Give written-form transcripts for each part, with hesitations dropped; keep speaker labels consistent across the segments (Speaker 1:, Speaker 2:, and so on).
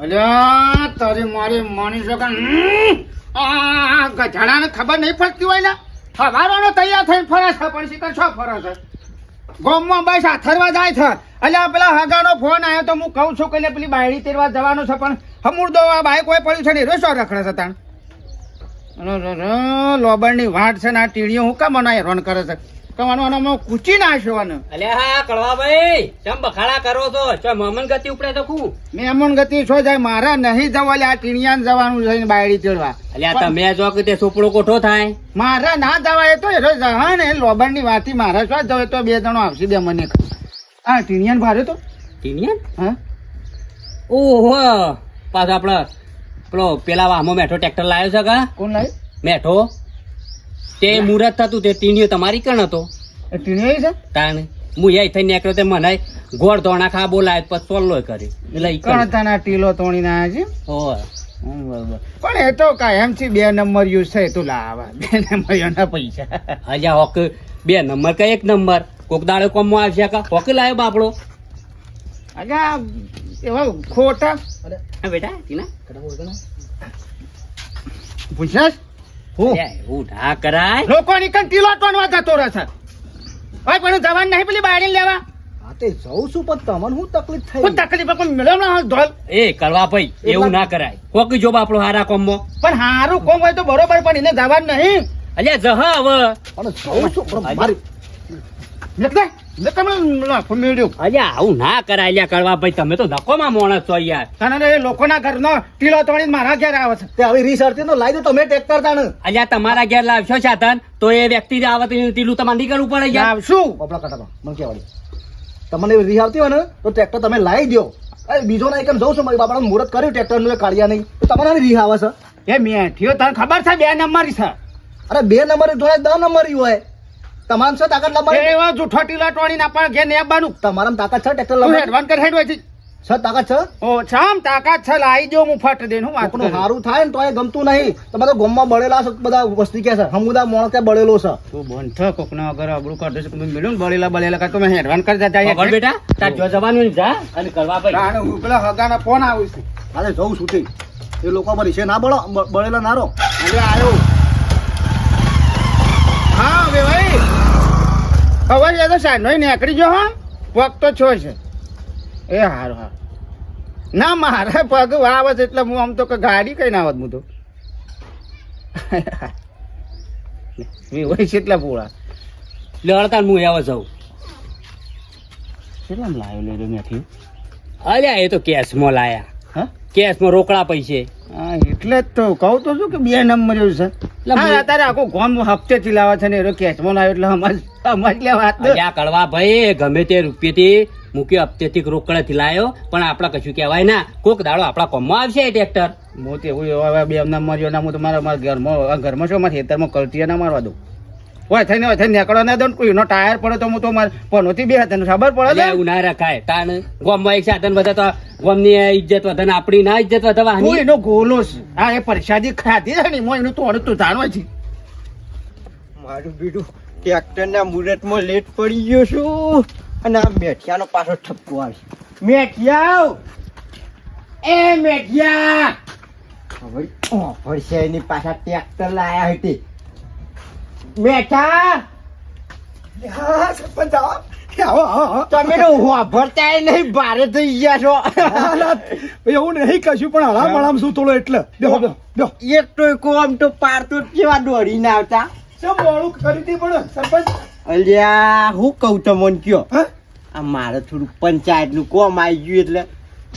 Speaker 1: અલ્યા તારી મારી માની શકો આ ગધાડાને ખબર નહીં પડતી હોય ને હવારોનો તૈયાર થઈને ફરે છે પણ શિકર છો ફરે છે ગોમમાં બસ આથરવા જાય છે અલ્યા પેલા હગાનો ફોન આવ્યો તો હું કહું છું કે પેલી બાયડી તેરવા જવાનું છે પણ હમુરદો આ બાઈક કોઈ પડ્યું છે ને રેસો રખડે છે તાણ લોબરની વાટ છે ને આ ટીડીઓ હું કામ બનાય રોન કરે છે કવાનું કૂચી નાખ્યો ને
Speaker 2: અલ્યા હા કળવા ભાઈ ચમ બખાડા કરો છો ચો મમન ગતિ ઉપડે તો કુ
Speaker 1: મેમન ગતિ છો જાય મારા નહીં જવા આ ટીણિયાને જવાનું છે બાયડી ચડવા
Speaker 2: અલ્યા તમે જો કે તે સોપડો કોઠો થાય
Speaker 1: મારા ના જવાય તો એ રોજ હા ને લોબરની વાતી મારા શું જવે તો બે જણો આવશે બે મને હા ટીણિયાને ભારે તો
Speaker 2: ટીનિયન
Speaker 1: હા
Speaker 2: ઓહો પાછો આપડે પેલો પેલા વાહમાં મેઠો ટ્રેક્ટર લાવ્યો છે કા
Speaker 1: કોણ લાવી
Speaker 2: મેઠો તે મુહૂર્ત થતું તે ટીણીઓ તમારી કણ હતો
Speaker 1: એ ટીણિયા છે
Speaker 2: તાણ હું એ થઈ નીકળ્યો તે મને ગોળ ધોણા ખા બોલાય પછી સોલ્લો કરી એટલે ઈ
Speaker 1: કણ તાના ટીલો તોડી ના છે
Speaker 2: ઓહો
Speaker 1: બરોબર પણ એ તો કાયમથી 2 નંબર યુઝ થાય તો લાવા 2 નંબર એના પૈસા
Speaker 2: હજા હોક 2 નંબર કે 1 નંબર કોક દાડે કોમમાં આવશે કા હોક લાવ્યો બાપડો
Speaker 1: અજા એવા ખોટા
Speaker 2: હા બેટા ટીના
Speaker 1: પૂછ્યાસ હું
Speaker 2: એવું ના કરાય
Speaker 1: લોકોની કણ ટીલો તોડવા જતો રહે છે ભાઈ પણ જવાન નહીં પેલી બાયડી લેવા
Speaker 3: હા તે જઉં છું પણ તમને શું તકલીફ થઈ
Speaker 1: કોઈ તકલીફ કોઈ મેળવ ના ધોલ
Speaker 2: એ કરવા ભાઈ એવું ના કરાય કોક જો બાપડો હારા કોમમાં
Speaker 1: પણ હારું કોમ હોય તો બરોબર પણ એને જવાન નહીં
Speaker 2: અલ્યા જહ હવે
Speaker 3: પણ જઉં છું પણ મારી
Speaker 2: અલ્યા આવું ના કરાય અલ્યા કરવા ભાઈ તમે તો ધક્કોમાં માણસ છો યાર
Speaker 1: તને એ લોકોના ઘરનો ટીલો તોડીને મારા ઘેર આવે છે
Speaker 3: તે આવી રીસરતી તો લાવી દો તમે ટ્રેક્ટર તાણ
Speaker 2: અલ્યા તમારા ઘેર લાવશો સાધન તો એ વ્યક્તિ આવે તો ટીલું તમારે નીકળવું પડે યાર
Speaker 1: શું
Speaker 3: બાપડા કાઢા મને કહેવાડી તમને રીહ આવતી હોય ને તો ટ્રેક્ટર તમે લાવી દો અરે બીજો ના એકમ જઉં છું મારી બાપાનું મુહૂર્ત કર્યું ટ્રેક્ટર નું કાઢ્યા નહીં તો તમારે રીહ આવે છે
Speaker 1: એ મેઠિયો તને ખબર છે 2 નંબર છે
Speaker 3: અરે 2 નંબર જોડે 10 નંબર હોય તમામ છે તાકાત લંબાઈ
Speaker 1: એવા જૂઠો ટીલો તોડીને આપણે ઘેર નેબાનું
Speaker 3: તમારામ તાકાત છે ટ્રેક્ટર
Speaker 1: તું
Speaker 3: લંબાઈ
Speaker 1: એડવાન્સ કર હેડ હોય
Speaker 3: છે તાકાત છે
Speaker 1: ઓ છામ તાકાત છે લાવી દો હું ફટ દેન હું વાત
Speaker 3: આપણું સારું થાય ને તો એ ગમતું નહીં તમે તો ગોમમાં બળેલા છો બધા વસ્તી કે છે હમુદા મોણ કે બળેલો છે
Speaker 1: તું બંધ કોકના અગર અબડું કર દેશે મિલું બળેલા કા તો મેં એડવાન્સ કરી દેતા
Speaker 2: ખબર બેટા તાર જો જવાનું ને જા અને કરવા ભાઈ
Speaker 1: રાણે હું પેલા હગાના ફોન આવ્યો છે
Speaker 3: અરે જઉં શૂટિંગ એ લોકો પર છે ના બળેલા નારો
Speaker 1: અરે આયો હા હવે ભાઈ હવે એ તો સાંજ નો નીકળી ગયો હા પગ તો છો છે એ હારું હા ના મારે પગ આવે છે એટલે હું આમ તો ગાડી કઈ ના આવત હું તો હોય છે એટલા પૂળા
Speaker 2: લડતા હું આવા જાઉં
Speaker 1: કેટલા લાવ્યો લઈ રહ્યો મેથી
Speaker 2: અલ્યા એ તો કેશમાં લાયા
Speaker 1: હા
Speaker 2: કેશમાં રોકડા પૈસે
Speaker 1: હા એટલે જ તો કહું તો છું કે 2 નંબર એવું છે હા અત્યારે આખું ગોમ હપ્તેથી લાવે છે ને એ કેશમાં લાવ્યો એટલે સમજ લે વાત
Speaker 2: અલ્યા કડવા ભાઈ ગમે તે રૂપિયાથી મૂકી હપ્તેથી રોકડાથી લાયો પણ આપડા કશું કહેવાય ના કોક દાડો આપડા કોમમાં આવશે એ ટ્રેક્ટર
Speaker 1: હું તો એવું 2 નંબર ના હું તો મારા ઘરમાં શું મારા ખેતરમાં કલટીયા ના મારવા દઉં હોય થઈને નીકળવા ના દઉં કોઈનો ટાયર પડે તો હું તો મારા પનોથી બે હતા ખબર પડે
Speaker 2: એવું ના રખાય તાણ ગોમમાં એક સાધન વધે તો ગોમની ઇજ્જત વધે ને આપણી ના ઇજ્જત વધવા
Speaker 1: હું એનો ગોલો છે હા એ પરસાદી ખાધી છે ને એનું તોડ તું જાણવા છે
Speaker 4: મારું બીડું ટ્રેક્ટરના મુહૂર્તમાં લેટ પડી ગયો છું અને આ મેઠિયાનો પાછો ઠપકો આવશે મેઠિયા એ મેઠિયા હવે ભરશે એની પાછા ટ્રેક્ટર લાયા હતી મેઠા
Speaker 3: હા સરપંચ આવો
Speaker 4: તમે તો વાપરતા નહીં ભારે થઈ ગયા છો
Speaker 3: એવું નહીં કશું પણ હળામ હળામ શું થોડો એટલે
Speaker 4: એક તો કોમ તો પારતો કેવા દોડીને આવતા
Speaker 3: શું મોડું કરી દી પણ સરપંચ
Speaker 4: અલ્યા હું કહું તો મને કયો
Speaker 3: હા
Speaker 4: આ મારે થોડું પંચાયત નું કોમ આવી ગયું એટલે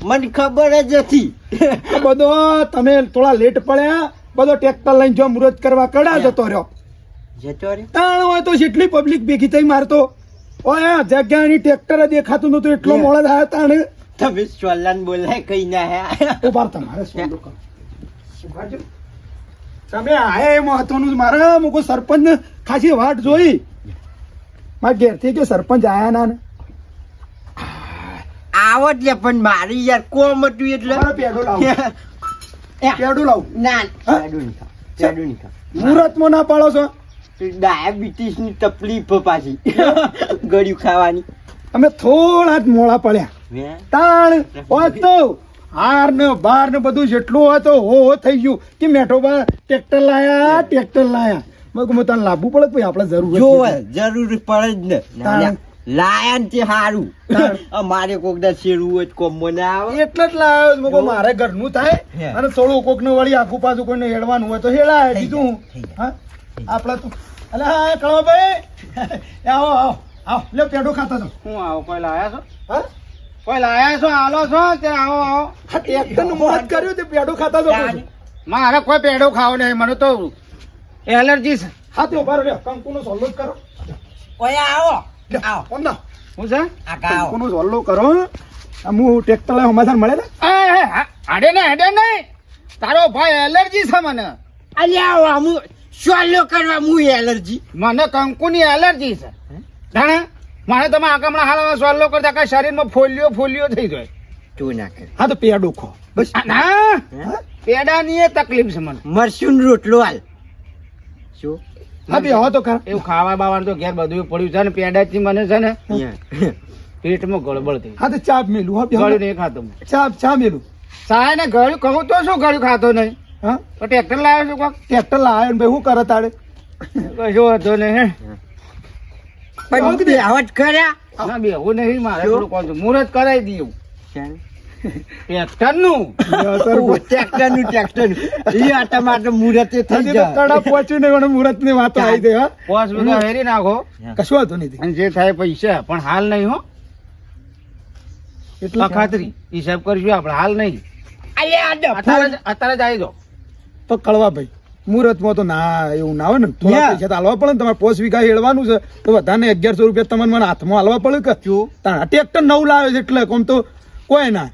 Speaker 4: મને ખબર જ હતી
Speaker 3: બધો તમે થોડા લેટ પડ્યા બધો ટ્રેક્ટર લઈને જો મુહૂર્ત કરવા કડા જતો રહ્યો
Speaker 4: જતો રે
Speaker 3: તાણ હોય તો જેટલી પબ્લિક ભેગી થઈ મારતો ઓય જગ્યાની ટ્રેક્ટર દેખાતું નતું એટલો મોડો થયો તાણ
Speaker 4: તમે સોલાન બોલાય કઈ ના હે
Speaker 3: ઉભા તમારે શું કરો તમે આયા એ મહત્વનું મારે મુકો સરપંચ ને ખાસી વાટ જોઈ મારા ઘેરથી કે સરપંચ આયા ના ને
Speaker 4: આવત લે પણ મારી યાર કોમ હતું એટલે
Speaker 3: મારે પેડો લાવ પેડો લાવ
Speaker 4: ના પેડું નહીં
Speaker 3: મુહૂર્તમાં ના પાડો છો
Speaker 4: ડાયાબિટીસ ની તકલીફ પાછી ગળ્યું ખાવાની
Speaker 3: અમે થોડા જ મોડા પડ્યા તાણ હોત તો હાર ને બાર ને બધું જેટલું હોય તો હો થઈ ગયું કે મેઠોબા ટ્રેક્ટર લાયા મેં કહું તને લાવવું પડે ભાઈ આપણે જરૂર
Speaker 4: જોવે
Speaker 3: છે.
Speaker 4: જરૂર પડે જ ને
Speaker 3: તાણ.
Speaker 4: લાયન તે હારું
Speaker 3: તાણ.
Speaker 4: અમારે કોક દા શેરવું હોય તો કોમ મને આવે
Speaker 3: એટલે જ લાવ્યો છું. મેં કહું મારે ઘરનું થાય
Speaker 4: હે.
Speaker 3: અને થોડું કોક ને વળી આખું પાછું કોઈને હેડવાનું હોય તો હેડાય
Speaker 4: થઈ
Speaker 3: બીજું
Speaker 4: જાય, થઈ
Speaker 3: હા આપડે તો અલે હા કળવાભાઈ આવો આવો આવો લે પેડો ખાતા છો
Speaker 1: હું આવો કોઈ લાયા છો
Speaker 3: હા
Speaker 1: કોઈ લાયા છો હાલો છો તે આવો આવો
Speaker 3: હા, ટ્રેક્ટરનું મોત કર્યું તે પેડો ખાતા છો
Speaker 4: તાણ.
Speaker 1: મારે કોઈ પેડો ખાવો નહીં મને તો એલર્જી છે
Speaker 3: હા તે ઉભા રહ્યો કંકુનો સોલ્લો જ કરો
Speaker 4: ઓય આવો
Speaker 3: લે,
Speaker 4: આવો
Speaker 3: કોણ ના
Speaker 1: શું છે
Speaker 4: આ ગાઓ
Speaker 3: કંકુનો સોલ્લો કરો આ હું ટ્રેક્ટર લાવ્યો સમાધાન મળે ને
Speaker 1: હેડે નહીં તારો ભાઈ એલર્જી છે મને
Speaker 4: અલ્યા આવું સોલ્યો કરવા હું એલર્જી
Speaker 1: મને કંકુની એલર્જી છે જાણે મને તમે આકમણા હાલ સોલ્લો કરતા કઈ શરીરમાં ફોલિયો થઈ જાય
Speaker 4: તું ના કર
Speaker 3: હા તો પેડો ખો બસ
Speaker 1: ના પેડાની એ તકલીફ છે મને
Speaker 4: મરસું રોટલો હાલ શું
Speaker 3: હા બે હો તો ખરા
Speaker 1: એવું ખાવા બાવાનું તો ઘેર બધું પડ્યું છે ને પેડાથી મને છે ને
Speaker 4: અહીંયા.
Speaker 1: પેટમાં ગળબડ થઈ
Speaker 3: હા તો ચાપ મેલું હા બે હો.
Speaker 1: ગળ્યું નહીં ખાતો
Speaker 3: ચા મેલું
Speaker 1: સાહેબ ને ગળ્યું કહું તો શું ગળ્યું ખાતો નહીં
Speaker 3: હા
Speaker 1: તો ટ્રેક્ટર લાવ્યો છું કોક
Speaker 3: ટ્રેક્ટર લાવ્યો ને ભાઈ શું કરે તારે
Speaker 1: કશું હતો નહીં
Speaker 4: પણ બે આવત કર્યા
Speaker 1: ના બેવું નહીં મારે
Speaker 4: શું?
Speaker 1: થોડું કોણ મુહૂર્ત કરાવી દઈએ ટ્રેક્ટર નું
Speaker 4: ટ્રેક્ટર ઈ આટા માટે મુહૂર્તે થઈ
Speaker 3: હજી તો
Speaker 4: જાય
Speaker 3: કડા પહોંચ્યું નહીં અને મુહૂર્ત ની વાતો આવી ગઈ હા
Speaker 1: પોસ વીઘા વેરી નાખો
Speaker 3: કશું હતું નહીં
Speaker 1: અને જે થાય પૈસા પણ હાલ નહીં હો
Speaker 3: એટલે
Speaker 1: ખાતરી હિસાબ કરશું આપણે હાલ નહીં
Speaker 4: અલ્યા
Speaker 1: અત્યારે જ આવી જાઓ
Speaker 3: તો કળવા ભાઈ મુહૂર્તમાં તો ના એવું ના હોય ને થોડા
Speaker 4: Yeah.
Speaker 3: પૈસા તો હાલવા પડે ને તમારે 5 વીઘા હેડવાનું છે તો બધાને 1100 રૂપિયા તમને મને હાથમાં હાલવા પડે કે તાણ ટ્રેક્ટર નવું લાવે છે એટલે કોમ તો કોઈ ના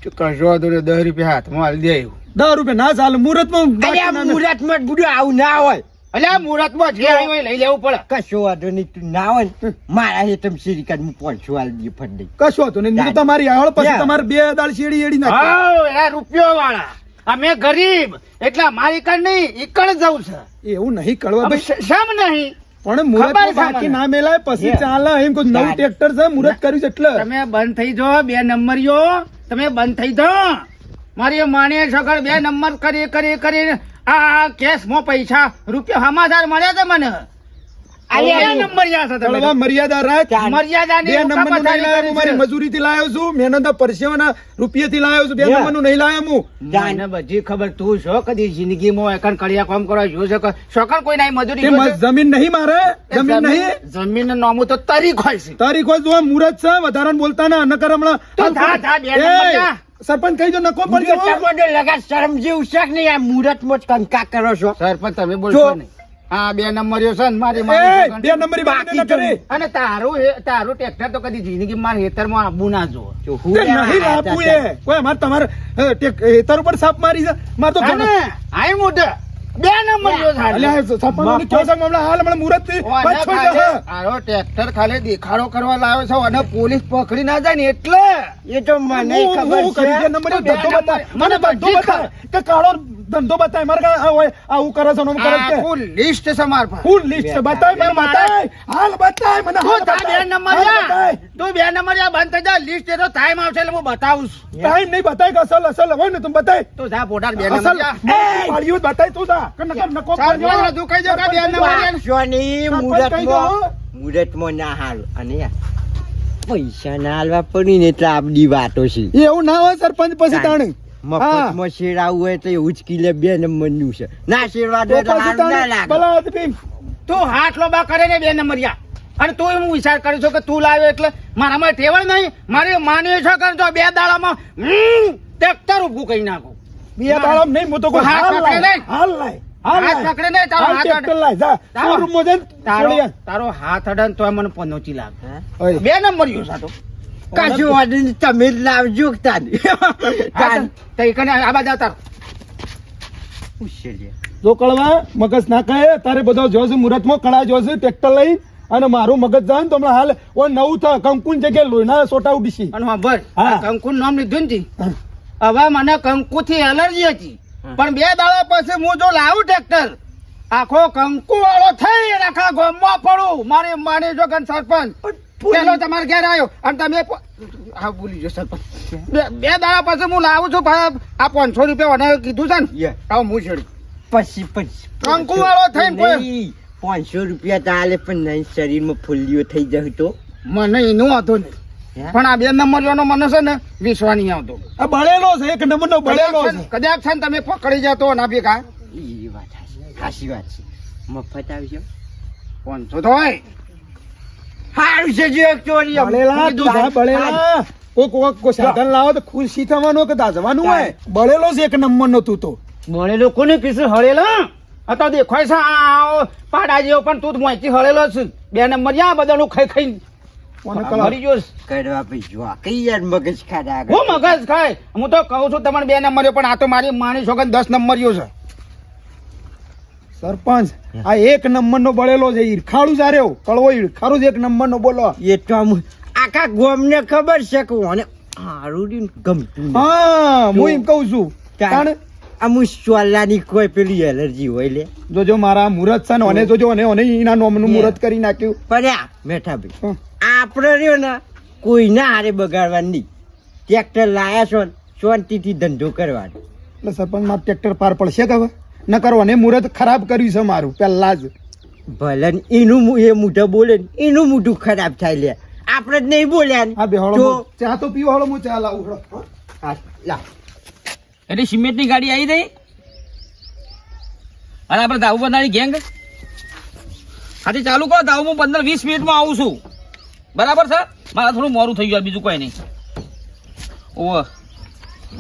Speaker 1: કશો વાંધો નહીં 10 રૂપિયા હાથમાં હાલી દે એવું
Speaker 3: 10 રૂપિયા ના ચાલે મુહૂર્તમાં
Speaker 4: અલ્યા મુહૂર્તમાં બુડો આવું ના હોય
Speaker 1: અલ્યા મુહૂર્તમાં જે આવ્યું હોય લઈ લેવું પડે
Speaker 4: કશો વાંધો નહીં તું ના હોય ને મારા હેતમ શ્રીકાંત હું 500 હાલ દઈએ ફટ દઈ
Speaker 3: કશું હતું નહીં હું તો તમારી આવળ પછી
Speaker 4: Yeah.
Speaker 3: તમારે 2 દાળ શેડી એડી નાખી
Speaker 1: હાઉ, એ રૂપિયો વાળા અમે ગરીબ એટલે મારી કણ નહીં ઈકણ જવું છે
Speaker 3: એવું નહીં કળવા
Speaker 1: હવે
Speaker 3: ભાઈ
Speaker 1: શમ નહીં
Speaker 3: પણ મુહૂર્ત
Speaker 1: ખબર છે
Speaker 3: બાકી
Speaker 1: મને.
Speaker 3: ના મેલાય પછી
Speaker 4: Yeah.
Speaker 3: ચાલે એમ કોઈ નવું
Speaker 4: ચાલે.
Speaker 3: ટ્રેક્ટર છે મુહૂર્ત કર્યું છે એટલે
Speaker 1: તમે બંધ થઈ જાઓ 2 નંબરીઓ તમે બંધ થઈ જાઓ મારી માને સગળ 2 નંબર કરી આ કેશમાં પૈસા રૂપિયા સમાચાર મળ્યા છે મને
Speaker 4: અલ્યા,
Speaker 1: 2 નંબરિયા છે તમે
Speaker 3: કળવા મર્યાદા રાખ
Speaker 1: મર્યાદાની
Speaker 3: 2 નંબર નું નહીં લાવ્યો હું મારી મજૂરી થી લાવ્યો છું મહેનત પરસેવાના રૂપિયા થી લાવ્યો છું 2
Speaker 4: Yeah.
Speaker 3: નંબર નું નહીં લાવ્યો હું
Speaker 1: મને બધી ખબર તું છો કદી જિંદગીમાં એકન કડિયા કામ કરવા જો છે શોકન કોઈ નહીં મજૂરી
Speaker 3: કે
Speaker 1: જોશે?
Speaker 3: જમીન નહીં મારે જમીન નહીં
Speaker 1: જમીન નામું તો તારીખ હોય છે
Speaker 3: તારીખ હોય જો મુહૂર્ત છે વધારાને બોલતા ના નકર હમણાં
Speaker 1: તો જા, જા, 2 નંબર
Speaker 3: એ,
Speaker 1: જા.
Speaker 3: સરપંચ કહી દો નકો પડશે હો.
Speaker 4: મુહૂર્તમાં લગા શરમ જેવું છે કે નહીં આ મુહૂર્તમાં જ કંકા કરો છો
Speaker 1: સરપંચ તમે બોલશો
Speaker 4: જો.
Speaker 1: નહીં હા 2 નંબરીઓ છે ને મારી
Speaker 3: એ,
Speaker 1: માની સગન.
Speaker 3: 2 નંબરી બાકી ન કરે
Speaker 1: અને તારું ટ્રેક્ટર તો કદી જિંદગી મારા હેતરમાં આબુ ના જો
Speaker 3: તે નહીં આપવું એ કોઈ અમારે તમારે હેતર ઉપર સાપ મારી છે મારે તો
Speaker 1: આય મોઢે 2 નંબરીઓ
Speaker 3: અલ્યા, સરપંચોની કહો છો કે હમણાં હાલ હમણાં મુહૂર્ત થી પાછો જશે.
Speaker 1: આરો ટ્રેક્ટર ખાલી દેખાડો કરવા લાવ્યો છે અને પોલીસ પકડી ના જાય ને એટલે
Speaker 4: એ તો મને
Speaker 3: હું
Speaker 4: ખબર
Speaker 3: કરી
Speaker 4: છે
Speaker 3: દે નંબરે
Speaker 1: તો
Speaker 3: ધંધો
Speaker 1: બે
Speaker 3: બતાય.
Speaker 1: નંબર.
Speaker 3: મને ધંધો
Speaker 1: બધી
Speaker 3: બતાય કે કાળો ધંધો બતાય મારે કાંઈ આ હોય, આવું કરે છે ને આવું કરે છે.
Speaker 1: આખું લિસ્ટ છે માર પાસે
Speaker 3: ફૂલ લિસ્ટ છે બતાય મને બતાય હાલ બતાય મને હાલ
Speaker 1: તું જા
Speaker 3: બતાય.
Speaker 1: 2 નંબર
Speaker 3: હાલ
Speaker 1: જા
Speaker 3: બતાય.
Speaker 1: તું 2 નંબર જા બંધ થઈ જા લિસ્ટ એ તો ટાઈમ આવશે એટલે હું બતાવું છું
Speaker 3: ટાઈમ નહીં બતાય કે અસલ અસલ હોય ને તું બતાય
Speaker 1: તું જા પોટાર 2
Speaker 3: અસલ
Speaker 1: નંબર જા
Speaker 3: પાડ્યું જ બતાય તું જા કે નકર નકો
Speaker 1: ચાલ,
Speaker 3: પડજો.
Speaker 1: બોલ, તું કહી દો કે 2 નંબર જા.
Speaker 4: શોની
Speaker 3: સરપંચ કહી દો.
Speaker 4: મુહૂર્તમાં ના હારું અને આ પૈસા ના હાલવા પડી ને એટલે આપડી વાતો છે
Speaker 3: એવું ના હોય સરપંચ પછી તાણે
Speaker 4: મફતમાં શેરાવું હોય તો એવું જ કિલે 2 નંબર નું છે ના શેરવા દે
Speaker 3: તો
Speaker 4: તો
Speaker 3: પછી
Speaker 4: હારું ના
Speaker 3: તાણે
Speaker 4: લાગે
Speaker 3: ભલા આદમી.
Speaker 1: તું હાથ લોબા કરે ને 2 નંબર જા અને તું હું વિચાર કરું છું કે તું લાવ્યો એટલે મારામાં ટેવળ નહીં મારી માની છે કે જો 2 દાડામાં ટ્રેક્ટર ઊભું કરી નાખું
Speaker 3: બે દાડા નહીં હું તો કોઈ
Speaker 1: હાથ
Speaker 3: હાલ
Speaker 1: પકડે
Speaker 3: લાય
Speaker 1: નહીં.
Speaker 3: હાલ લાય હાલ
Speaker 1: હાથ
Speaker 3: લાય.
Speaker 1: પકડે નહીં, તારો
Speaker 3: હાલ
Speaker 1: હાથ
Speaker 3: ટ્રેક્ટર લાય જા
Speaker 1: તારો-
Speaker 3: શોરૂમમાં જઈને છોડી આવ.
Speaker 1: તારો હાથ અડન તો મને પનોચી લાગે
Speaker 3: ઓય.
Speaker 1: 2 નંબર યુ સાતો
Speaker 4: કશું વાંધો નહીં તમે જ લાવજો તાન
Speaker 1: તઈ કને આ બાજુ તાર
Speaker 3: જો કળવા મગજ ના કહે તારે બધો જોશે મુહૂર્તમાં કળા જોશે ટ્રેક્ટર લઈ અને મારું મગજ જાય ને તો હમણાં હાલ ઓ નવું થા કંકુન જગ્યાએ લોહીના સોટા ઉડીશી
Speaker 1: અને હા
Speaker 3: હા.
Speaker 1: કંકુ નામ લીધું ને હવે મને કંકુ થી એલર્જી હતી પણ 2 દાડા પછી હું જો લાવું ટ્રેક્ટર આખો કંકુ વાળો થઈ અને આખા ગામમાં પડું મારી માની જોગન સરપંચ પેલો તમારે ઘેર આવ્યો અને તમે હા ભૂલી ગયો સરપંચ બે દાડા પછી હું લાવું છું ભાઈ આ 500 રૂપિયા મને કીધું છે ને
Speaker 4: યે.
Speaker 1: આવો હું છેડું
Speaker 4: પછી
Speaker 1: કંકુ વાળો થઈને કોઈ
Speaker 4: 500 રૂપિયા ચાલે પણ નહીં શરીરમાં ફૂલ્લીઓ થઈ જાય તો
Speaker 1: મને એનું હતો નહીં
Speaker 4: હે?
Speaker 1: પણ આ 2 નંબરનો મને છે ને વિશ્વાસ નહીં આવતો
Speaker 3: આ બળેલો છે એક નંબરનો બળેલો છે
Speaker 1: કદાચ છે ને તમે પકડી જતો ના ભેગા
Speaker 4: એ વાત સાચી વાત છે મફત આવશે
Speaker 1: 500 તો હોય
Speaker 4: સારું છે જે એક ચોરી આમ.
Speaker 3: બળેલા તું જા બળેલા કોઈ સાધન લાવો તો ખુશી થવાનું કે દાઝવાનું હોય બળેલો છે એક નંબરનો તું તો
Speaker 1: મળેલો કોને કીધું હળેલો આ દેખાય છે આ પાડા જેવો પણ તું મોંથી હળેલો છે 2 નંબર યા બધાનું ખાઈ ખાઈ
Speaker 3: કોને કળા?
Speaker 1: મરી ગયો છે.
Speaker 4: કરવા ભાઈ જો કઈ યાર મગજ ખાડા આગળ.
Speaker 1: હું મગજ ખાય હું તો કહું છું તમને 2 નંબરિયો પણ આ તો મારી માની છોકન 10 નંબરિયો છે
Speaker 3: સરપંચ આ એક નંબરનો બળેલો છે ઈરખાળું જ આર્યો કળવો ઈરખાળું જ એક નંબરનો બોલો
Speaker 4: એ તો આમ આખા ગામને ખબર છે કે મને હારું ગમતું નહીં.
Speaker 3: હા હું એમ કઉ છું
Speaker 4: તાણ આમ સોલાની કોઈ પેલી એલર્જી હોય લે
Speaker 3: જોજો મારા મુહૂર્ત છે ને અને જોજો અને એના નોમનું મુહૂર્ત કરી નાખ્યું
Speaker 4: પણ આ મેઠા ભાઈ
Speaker 3: હં.
Speaker 4: આપણે રહ્યો ને કોઈના હારે બગાડવાનું નહીં ટ્રેક્ટર લાયા છો ને શાંતિથી ધંધો કરવાનો
Speaker 3: એટલે સરપંચ માં ટ્રેક્ટર પાર પડશે કે હવે ન કરો અને મુહૂર્ત ખરાબ કર્યું છે મારું પહેલા જ
Speaker 4: ભલે ને એનું એ મોઢું બોલે ને એનું મોઢું ખરાબ થાય લે આપણે જ નહીં બોલ્યા ને.
Speaker 3: હા બેહોળો
Speaker 4: તો
Speaker 3: ચા તો પીવો હળો હું ચા લાવું હળો.
Speaker 4: હા, લાવ.
Speaker 2: એટલે સિમેન્ટની ગાડી આવી ગઈ અને આપણે દાવ બનાવી ગેંગ હાથી ચાલુ કરો દાવ હું 15-20 મિનિટમાં આવું છું બરાબર છે મારે થોડું મોડું થઈ ગયું બીજું કોઈ નહીં ઓહ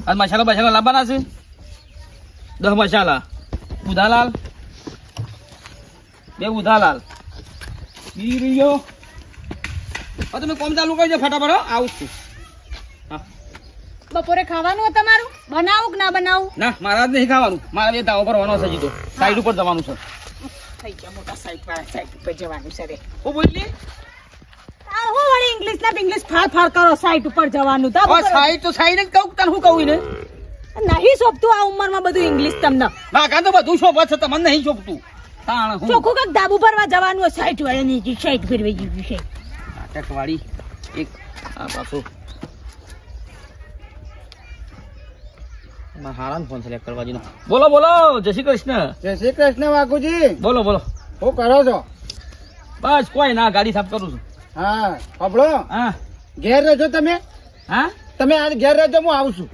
Speaker 2: અને મસાલા લાવવાના છે 10 મસાલા ઉધાલાલ 2 ઉધાલાલ બીજો હવે તમે કોમ ચાલુ કરજો ફટાફટ હો, આવું જ છું હા
Speaker 5: બપોરે ખાવાનું હોય તમારું બનાવું કે ના બનાવું
Speaker 2: ના મારા જ નહીં ખાવાનું મારા બે દાવો પર હોવાનો છે જીતો સાઈડ ઉપર જવાનું છે
Speaker 5: થઈ ગયા મોટા સાઈડ વાળા સાઈડ ઉપર જવાનું છે રે
Speaker 2: હું બોલી
Speaker 5: આ હું વળી ઇંગ્લિશ ના ઇંગ્લિશ ફાળ કરો સાઈડ ઉપર જવાનું તો
Speaker 2: સાઈડ તો સાઈડ જ કહું તને હું કહું ને
Speaker 5: નહીં શોભતું આ ઉંમરમાં બધું ઇંગ્લિશ તમને
Speaker 2: બાકા તો બધું શોભત છે તમને નહીં શોભતું તાણ હું
Speaker 5: ચોખ્ખું કઈક ડાબુ ભરવા જવાનું હોય સાઈડ વાળા ની સાઈડ ફેરવી ગયું છે
Speaker 2: નાટકવાળી એક આ પાછો હારાન ફોન સિલેક્ટ કરવા દીનો બોલો બોલો જય શ્રી કૃષ્ણ
Speaker 1: જય શ્રી કૃષ્ણ વાઘુજી
Speaker 2: બોલો બોલો
Speaker 1: શું કરો છો
Speaker 2: બસ કોઈ ના ગાડી સાફ કરું છું
Speaker 1: હા પબડો
Speaker 2: હા
Speaker 1: ઘેર રહેજો તમે
Speaker 2: હા
Speaker 1: તમે આજ ઘેર રહેજો હું આવું છું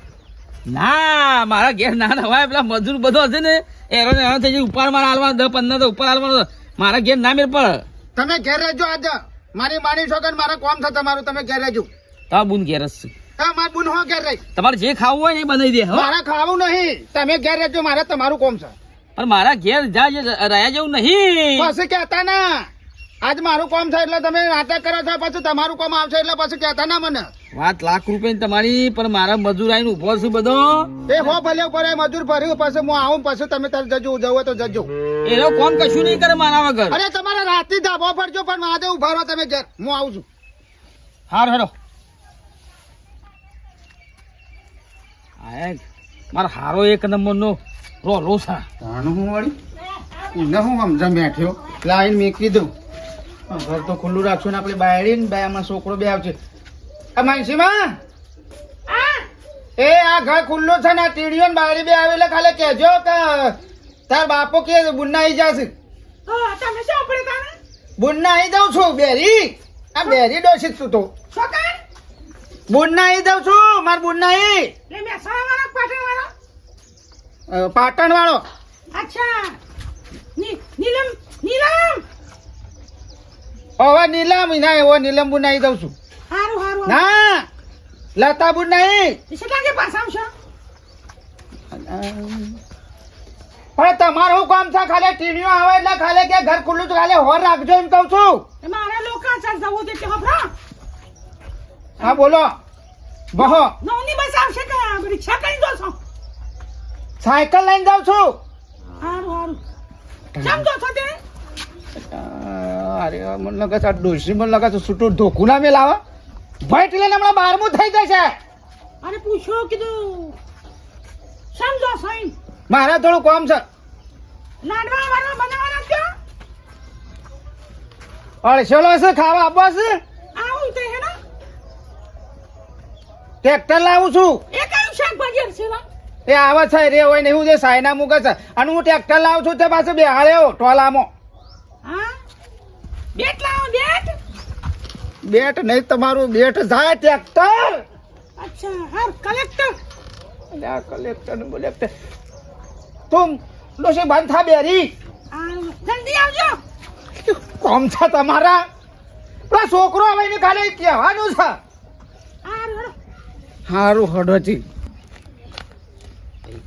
Speaker 2: ના મારા ઘેર ના ના હોય પેલા મજૂર બધો હશે ને એનો થઈ જાય ઉપર મારા હાલવાનો 10-15 તો ઉપર હાલવાનો મારા ઘેર ના મેળ પડે
Speaker 1: તમે ઘેર રહેજો આજે મારી માની છોકન મારા કોમ છે તમારું તમે ઘેર રહેજો
Speaker 2: તા બુન ઘેર જ છે
Speaker 1: હા માર બુન હો ઘેર રહી
Speaker 2: તમારે જે ખાવું હોય ને એ બનાવી દે હો
Speaker 1: મારે ખાવું નહીં તમે ઘેર રહેજો મારે તમારું કોમ છે
Speaker 2: પણ મારા ઘેર રહ્યા જેવું નહીં
Speaker 1: પછી કહેતા ના આજ મારું કોમ છે એટલે તમે નાટક કરો છો પછી તમારું કોમ આવશે એટલે પછી કહેતા ના મને
Speaker 2: વાત લાખ રૂપિયા તમારી પણ મારા મજૂર આવીને ઉભો છું બધો
Speaker 1: એ હો ભલે પડે મજૂર ભર્યું પછી હું આવું પછી તમે તારે જજો જવું તો જજો
Speaker 2: એનો કોમ કશું નહીં કરે મારા વગર
Speaker 1: અરે તમારે રાતથી ધાબો પડજો પણ મારે ઉભા રહો તમે ઘેર હું આવું છું
Speaker 2: હાર હેડો મારો હારો એક નંબર નો રોલો છે
Speaker 1: તાણું હું વળી એને હું સમજા બેઠ્યો લાઈન મેકી દઉં ઘર તો ખુલ્લું રાખશું ને આપણે બાયડી ને બાયામાં છોકરો બે આવશે આ માનસીમાં એ આ ઘર ખુલ્લું છે ને આ ટીડીઓ ને બાયડી બે આવે એટલે ખાલી કહેજો કે તાર બાપો કે બુન્ના આવી જશે
Speaker 5: તમે શું પડે તાને
Speaker 1: બુન્ના આવી જાઉં છું બેરી આ બેરી ડોસી તું તો બુન્ના આવી જાઉં છું માર બુન્ના આવી
Speaker 5: લે મેસાણા વાળા પાટણ વાળા
Speaker 1: પાટણ વાળો
Speaker 5: અચ્છા નીલમ નીલમ
Speaker 1: હવે નીલમ ના એવો નીલમ બુન આવી જાઉં છું
Speaker 5: હારું હારું
Speaker 1: ના લતા બુન નહીં
Speaker 5: કેટલા કે પાસ આવશો
Speaker 1: પણ તમારું કામ છે ખાલી ટીણીઓ આવે એટલે ખાલી કે ઘર ખુલ્લું છે ખાલી હોર રાખજો એમ કહું છું
Speaker 5: મારા લોકો ચાલ જવું તે હફરા
Speaker 1: હા બોલો બહો
Speaker 5: નવની બસ આવશે કે રિક્ષા કરી દો છો
Speaker 1: સાયકલ લઈને જાઉં છું
Speaker 5: હારું હારું સમજો છો તે
Speaker 1: અરે મને લાગે છે આ ડોસી મને લાગે છે છૂટું ધોકું ના મેલાવા ભાઈ લઈને હમણાં 12મું થઈ જશે
Speaker 5: અરે પૂછો કીધું સમજો છો એમ
Speaker 1: મારે થોડું કામ છે
Speaker 5: લાડવા વાળવા બનાવવાના છો?
Speaker 1: અળસેલો છે ખાવા આપવા છે
Speaker 5: આવું તે હે ને?
Speaker 1: ટ્રેક્ટર લાવું છું
Speaker 5: એ કયું શાકભાજી હશે વા?
Speaker 1: એ આવે છે રે હોય ને હું જે સાયના મૂકે છે અને હું ટ્રેક્ટર લાવું છું તે પાછું બેહાડ્યો ટોલામાં.
Speaker 5: હા બેટ લાવો બેટ.
Speaker 1: બેટ નહીં તમારું બેટ જાય ટ્રેક્ટર.
Speaker 5: અચ્છા હા કલેક્ટર.
Speaker 1: અલ્યા કલેક્ટર ને બોલેક્ટર તું ડોશી બંધ થા બેરી
Speaker 5: જલ્દી આવજો.
Speaker 1: કોમ છે તમારા પેલા છોકરો આવે ને ખાલી કહેવાનું છે હારું હડોથી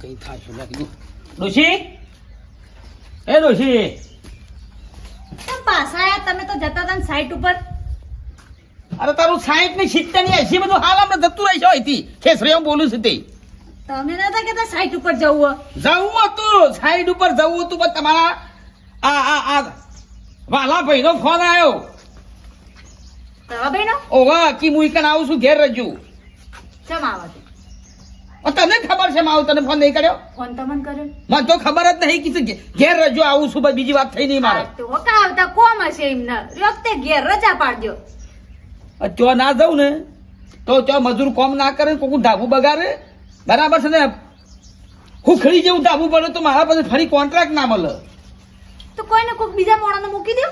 Speaker 2: કઈ થાય શું લાગી ડોશી એ ડોશી
Speaker 5: કેમ પાછા આયા તમે તો જતા હતા ને સાઈટ ઉપર?
Speaker 2: અરે તારું 60 ને 70 ને 80 બધું હાલ હમણાં જતું રહેશે અહીંથી ખેસરી એમ બોલું છું તે
Speaker 5: તમે નતા કેતા સાઈટ ઉપર જવું
Speaker 2: જવું હતું સાઈડ ઉપર જવું હતું પણ તમારા આ વાલા ભાઈ નો ફોન આવ્યો
Speaker 5: તવા ભાઈ નો
Speaker 2: ઓવા કી હું ઈકન આવું છું ઘેર રજુ
Speaker 5: ચમ આવા છે?
Speaker 2: તને ખબર છે મારું તને ફોન નહીં કર્યો
Speaker 5: ફોન તમને કર્યો?
Speaker 2: મને તો ખબર જ નહીં કે ઘેર રજુ આવું છું બસ બીજી વાત થઈ નહીં મારે
Speaker 5: તો કા આવતા કોમ હશે એમને વખતે ઘેર રજા પાડજો.
Speaker 2: ત્યાં ના જાઉં ને તો ત્યાં મજૂર કોમ ના કરે કોઈક ધાબુ બગાડે બરાબર છે ને હુખડી જેવું ધાબુ પડે તો મારા પાસે ફરી કોન્ટ્રાક્ટ ના મળે.
Speaker 5: તો કોઈને કોક બીજા મોણાને મૂકી દો.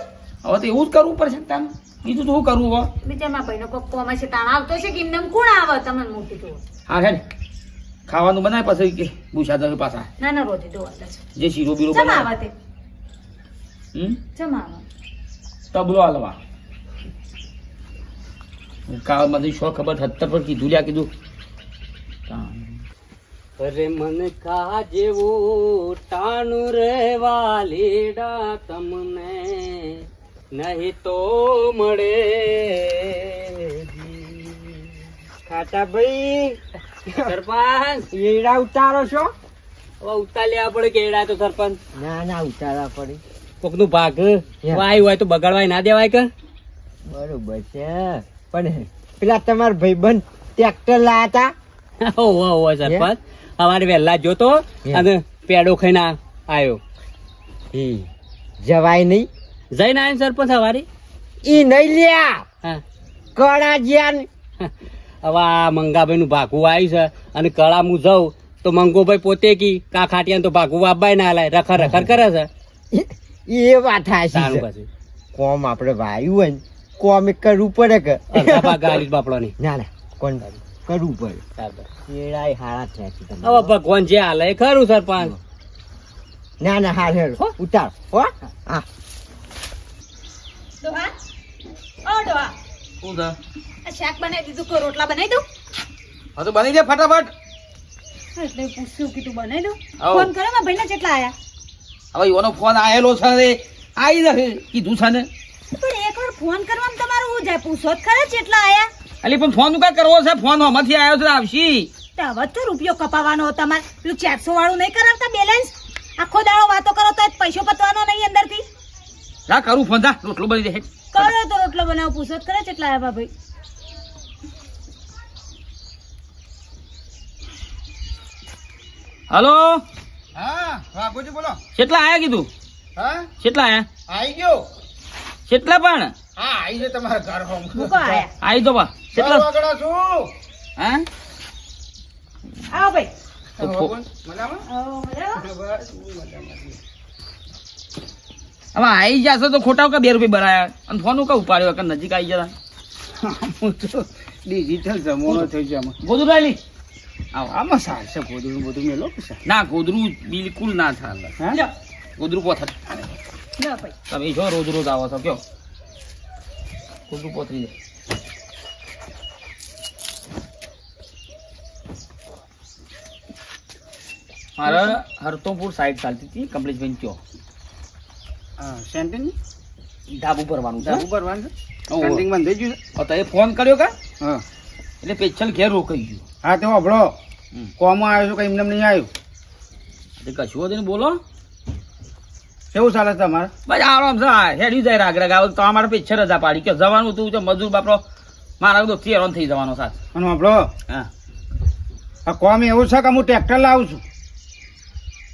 Speaker 2: હવે તો એવું જ કરવું પડશે તાન બીજું તો શું કરવું હવે
Speaker 5: બીજામાં ભાઈનો કોક કોમ હશે તાણ આવતો છે કે એમને કોણ આવે તમને મૂકી દો?
Speaker 2: હા હે ને ખાવાનું બનાય પછી કે પૂછા દે પાછા
Speaker 5: ના ના રોજી દો એટલે છે.
Speaker 2: જે શીરો બીરો
Speaker 5: ચમ
Speaker 2: બનાવે
Speaker 5: આવા તે?
Speaker 2: હમ
Speaker 5: ચમ આવા?
Speaker 2: તબલો હાલવા કાળમાંથી શો ખબર 70 પર કીધું લ્યા કીધું
Speaker 6: અરે મન કા જેવું ટાણું રેવા લીડા તમને નહીં તો મળે.
Speaker 4: ખાટા ભાઈ
Speaker 6: સરપંચ
Speaker 4: એડા ઉતારો છો?
Speaker 6: હવે ઉતારી લેવા પડે કેડા તો સરપંચ
Speaker 4: ના ના ઉતારવા પડે.
Speaker 6: કોક નું ભાગ વાય હોય તો બગાડવાય ના દેવાય કે
Speaker 4: બરોબર છે પણ પેલા તમારા ભાઈબંધ ટ્રેક્ટર લાયા હતા
Speaker 6: ઓહો સરપંચ અમારે વહેલા જોતો અને પેડો ખાઈને આવ્યો.
Speaker 4: જવાય નહીં.
Speaker 6: જઈને આવ્યો સરપંચ સવારે.
Speaker 4: ઈ નહીં લ્યા
Speaker 6: હા
Speaker 4: કડા જ્યાં
Speaker 6: હવે આ મંગાભાઈ નું ભાગવું આવ્યું છે અને કળા હું જાઉં તો મંગોભાઈ પોતે કી કા ખાટિયા તો ભાગવું વાબાય ના લાય રખર રખર કરે છે.
Speaker 4: એ વાત હાચી
Speaker 6: તારું
Speaker 4: છે.
Speaker 6: પાછું
Speaker 4: કોમ આપણે વાયુ હોય ને કોમ એ કરવું પડે કે
Speaker 6: અડધા ભાગ ગાડી બાપડો ની.
Speaker 4: ના ના કોણ કરવું પડે. એડાય હારા થયા છે તમે.
Speaker 6: હવે ભગવાન જે હાલે એ ખરું સરપંચ.
Speaker 4: ના ના હાર હેડ ઉતાર હો હા
Speaker 5: ડોહા ઓ ડોહા
Speaker 2: શું થા
Speaker 5: આ શાક બનાવી દીધું કે રોટલા બનાવી દઉં?
Speaker 2: હા તો બની જાય ફટાફટ
Speaker 5: એટલે પૂછ્યું કે તું બનાવી દઉં.
Speaker 2: આવો.
Speaker 5: ફોન કર્યો મારા ભાઈને કેટલા આયા?
Speaker 2: હવે એનો ફોન આવેલો છે રે આવી જશે કીધું છે ને
Speaker 5: પણ એકવાર ફોન કરવામાં તમારું હું જાય પૂછો જ ખરા કેટલા આયા?
Speaker 2: અલી પણ ફોન નું કઈ કરવો છે ફોન આમાંથી આવ્યો છે આવશી
Speaker 5: તો હવે તો રૂપિયો કપાવાનો તમારે પેલું 400 વાળું નહીં કરાવતા બેલેન્સ? આખો દાડો વાતો કરો તો પૈસો પતવાનો નહીં અંદરથી.
Speaker 2: જા કરું ફોન જા રોટલો બની જાય
Speaker 5: કરો તો રોટલો બનાવો પૂછો જ ખરા કેટલા આયા ભાઈ?
Speaker 2: હલો
Speaker 1: હા બાપુજી બોલો
Speaker 2: કેટલા આયા કીધું
Speaker 1: હા
Speaker 2: કેટલા આયા
Speaker 1: આવી ગયો
Speaker 2: કેટલા પણ
Speaker 1: હા આવી ગયો તમારા ઘર હોમ
Speaker 5: મૂકો આયા.
Speaker 2: આવી તો બા કેટલા
Speaker 1: કેટલા છું
Speaker 2: હા
Speaker 5: આવો ભાઈ.
Speaker 2: તો ફો-
Speaker 1: મજામાં
Speaker 5: આવો મજામાં?
Speaker 2: હવે આવી જશે તો ખોટા કા 2 રૂપિયા ભરાયા અને ફોન કા ઉપાડ્યો કે નજીક આવી જતા
Speaker 1: હું તો ડિજિટલ જમાનો થઈ ગયો આમાં.
Speaker 2: ગોદરું લાવી આવો
Speaker 1: આમાં સાચે ગોદડું બધું મેલો કે છે
Speaker 2: ના ગોદરું બિલકુલ ના થાય
Speaker 1: હા?
Speaker 2: લ્યો, ગોદરું પોથર
Speaker 5: લો ભાઈ.
Speaker 2: તમે જો રોજ રોજ આવો છો કયો ગોદરું પોથરી જાય મારે હરતોપુર સાઈડ ચાલતી હતી કમલેશભાઈ કયો
Speaker 1: હા સેન્ટિંગ
Speaker 2: ધાબુ ભરવાનું છે
Speaker 1: ઉપર વાંધ
Speaker 2: ઓહો.
Speaker 1: સેન્ટિંગ બંધ થઈ ગયું છે?
Speaker 2: તો એ ફોન કર્યો કા
Speaker 1: હા
Speaker 2: એટલે પેચલ ઘેર રોકાઈ ગયું
Speaker 1: હા તો હભળો
Speaker 2: હમ.
Speaker 1: કોમાં આવ્યો છું કઈ એમને નહીં આવ્યું
Speaker 2: એટલે કશું વધુ નહીં બોલો
Speaker 1: કેવું ચાલે છે તમારે
Speaker 2: બસ આરામ છે હેડી જાય રાગ રાગ આવે તો અમારે પેચ્છે રજા પાડી કે જવાનું હતું તો મજૂર બાપરો મારા તો હેરાન થઈ જવાનો સાથ
Speaker 1: અને હભળો
Speaker 2: હા
Speaker 1: આ કોમ એવું છે કે હું ટ્રેક્ટર લાવું છું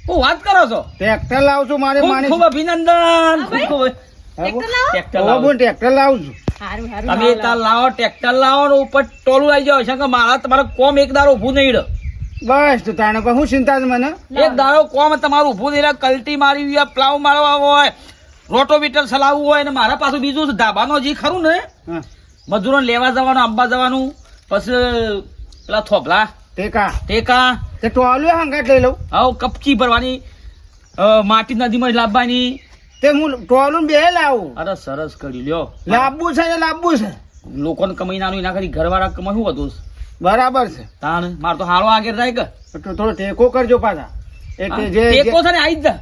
Speaker 2: હું વાત કરો છો
Speaker 1: ટ્રેક્ટર લાવું છું મારે
Speaker 2: ખૂબ
Speaker 1: માની
Speaker 2: ખૂબ અભિનંદન ખૂબ ખૂબ
Speaker 5: ટ્રેક્ટર લાવો
Speaker 2: ટ્રેક્ટર
Speaker 1: હવે
Speaker 2: લાવો.
Speaker 1: હું ટ્રેક્ટર લાવું છું
Speaker 5: હારું હારું
Speaker 2: તમે તાર લાવો ટ્રેક્ટર લાવો ને ઉપર ટોલું આવી જાવ છે કે મારા તમારે કોમ એક દાડો ઊભું નહીં રહે
Speaker 1: બસ તો તાણે પણ હું ચિંતા છે મને
Speaker 2: એક દાડો કોમ તમારું ઊભું નહીં રહે કલ્ટી મારી હોય પ્લાવ મારવા હોય રોટોવીટર ચલાવવું હોય ને મારા પાછું બીજું ધાબાનો જે ખરું ને
Speaker 1: હા
Speaker 2: મજૂરો લેવા જવાનું આંબા જવાનું પછી પેલા થોભલા ટેકા
Speaker 1: તે ટોલું હંગાટ લઈ લઉં
Speaker 2: આવ કપચી ભરવાની માટી નદીમાં લાવવાની
Speaker 1: તે હું ટોલું બે લાવું
Speaker 2: અરે સરસ કરી લ્યો
Speaker 1: લાવવું છે ને લાવવું છે
Speaker 2: લોકોને કમાઈ નાનું એના કરી ઘરવાળા કમાઈ શું હતું
Speaker 1: બરાબર છે
Speaker 2: તાણ મારે તો હાળો આગળ જાય કે
Speaker 1: તો થોડો ટેકો કરજો પાછા એટલે જે
Speaker 2: ટેકો છે ને આવી જ જા